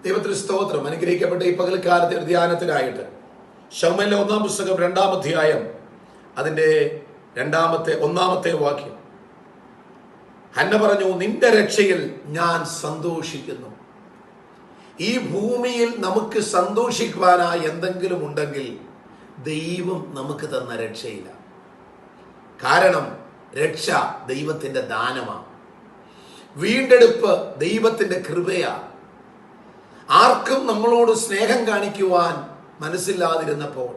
ദൈവത്തിന് സ്തോത്രം. അനുഗ്രഹിക്കപ്പെട്ട ഈ പകൽക്കാലത്തെ ധ്യാനത്തിനായിട്ട് ശമൂവേലിന്റെ 1-ാം പുസ്തകം 2-ാം അധ്യായം അതിന്റെ 1-ാമത്തെ വാക്യം. ഹന്ന പറഞ്ഞു, നിന്റെ രക്ഷയിൽ ഞാൻ സന്തോഷിക്കുന്നു. ഈ ഭൂമിയിൽ നമുക്ക് സന്തോഷിക്കുവാനായി എന്തെങ്കിലും ഉണ്ടെങ്കിൽ ദൈവം നമുക്ക് തന്ന രക്ഷയില്ല. കാരണം രക്ഷ ദൈവത്തിന്റെ ദാനമാണ്. വീണ്ടെടുപ്പ് ദൈവത്തിന്റെ കൃപയാണ്. ആർക്കും നമ്മളോട് സ്നേഹം കാണിക്കുവാൻ മനസ്സില്ലാതിരുന്നപ്പോൾ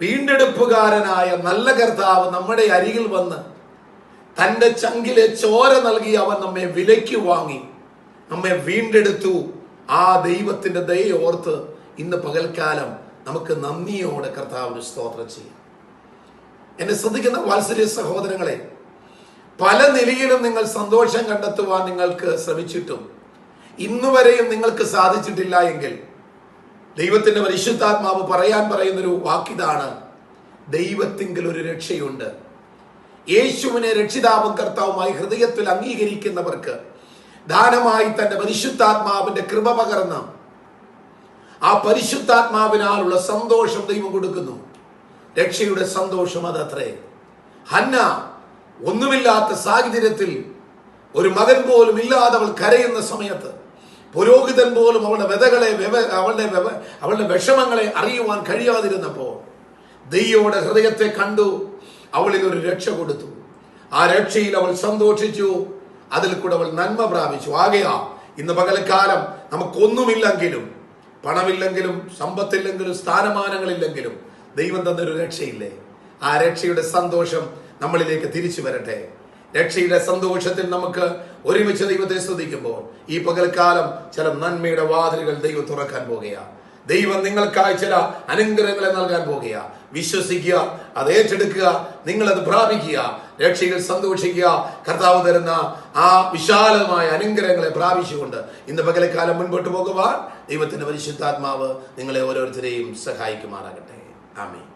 വീണ്ടെടുപ്പുകാരനായ നല്ല കർത്താവ് നമ്മുടെ അരികിൽ വന്ന് തൻ്റെ ചങ്കിലെ ചോര നൽകി അവൻ നമ്മെ വിലയ്ക്ക് വാങ്ങി നമ്മെ വീണ്ടെടുത്തു. ആ ദൈവത്തിന്റെ ദയ ഓർത്ത് ഇന്ന് പകൽക്കാലം നമുക്ക് നന്ദിയോടെ കർത്താവിന് സ്തോത്രം ചെയ്യാം. എന്നെ ശ്രദ്ധിക്കുന്ന വാത്സല്യ സഹോദരങ്ങളെ, പല നിലയിലും നിങ്ങൾ സന്തോഷം കണ്ടെത്തുവാൻ നിങ്ങൾക്ക് ശ്രമിച്ചിട്ടും ഇന്നുവരെയും നിങ്ങൾക്ക് സാധിച്ചിട്ടില്ല എങ്കിൽ ദൈവത്തിന്റെ പരിശുദ്ധാത്മാവ് പറയുന്നൊരു വാക്കിതാണ്, ദൈവത്തിങ്കിൽ ഒരു രക്ഷയുണ്ട്. യേശുവിനെ രക്ഷിതാവും കർത്താവുമായി ഹൃദയത്തിൽ അംഗീകരിക്കുന്നവർക്ക് ദാനമായി തന്റെ പരിശുദ്ധാത്മാവിന്റെ കൃപ പകർന്ന് ആ പരിശുദ്ധാത്മാവിനാലുള്ള സന്തോഷം ദൈവം കൊടുക്കുന്നു. രക്ഷയുടെ സന്തോഷം അതത്രേ. ഹന്ന ഒന്നുമില്ലാത്ത സാഹചര്യത്തിൽ, ഒരു മകൻ പോലും ഇല്ലാതെ അവൾ കരയുന്ന സമയത്ത്, പുരോഹിതൻ പോലും അവളുടെ വിഷമങ്ങളെ അറിയുവാൻ കഴിയാതിരുന്നപ്പോൾ ദൈവയുടെ ഹൃദയത്തെ കണ്ടു, അവളിൽ ഒരു രക്ഷ കൊടുത്തു. ആ രക്ഷയിൽ അവൾ സന്തോഷിച്ചു, അതിൽ കൂടെ അവൾ നന്മ പ്രാപിച്ചു. ആകയാ ഇന്ന് പകൽക്കാലം നമുക്കൊന്നുമില്ലെങ്കിലും, പണമില്ലെങ്കിലും, സമ്പത്തില്ലെങ്കിലും, സ്ഥാനമാനങ്ങളില്ലെങ്കിലും ദൈവം തന്നൊരു രക്ഷയില്ലേ? ആ രക്ഷയുടെ സന്തോഷം നമ്മളിലേക്ക് തിരിച്ചു വരട്ടെ. രക്ഷയുടെ സന്തോഷത്തിൽ നമുക്ക് ഒരുമിച്ച് ദൈവത്തെ സ്തുതിക്കുമ്പോൾ ഈ പകൽക്കാലം ചില നന്മയുടെ വാതിലുകൾ ദൈവം തുറക്കാൻ പോകുകയാണ്. ദൈവം നിങ്ങൾക്കായി ചില അനുഗ്രഹങ്ങളെ നൽകാൻ പോകുകയാ. വിശ്വസിക്കുക, അത് ഏറ്റെടുക്കുക, നിങ്ങളത് പ്രാപിക്കുക, രക്ഷയിൽ സന്തോഷിക്കുക. കർത്താവ് തരുന്ന ആ വിശാലമായ അനുഗ്രഹങ്ങളെ പ്രാപിച്ചുകൊണ്ട് ഇന്ന് പകൽക്കാലം മുൻപോട്ട് പോകുവാൻ ദൈവത്തിന്റെ പരിശുദ്ധാത്മാവ് നിങ്ങളെ ഓരോരുത്തരെയും സഹായിക്കുമാറാകട്ടെ. ആമേൻ.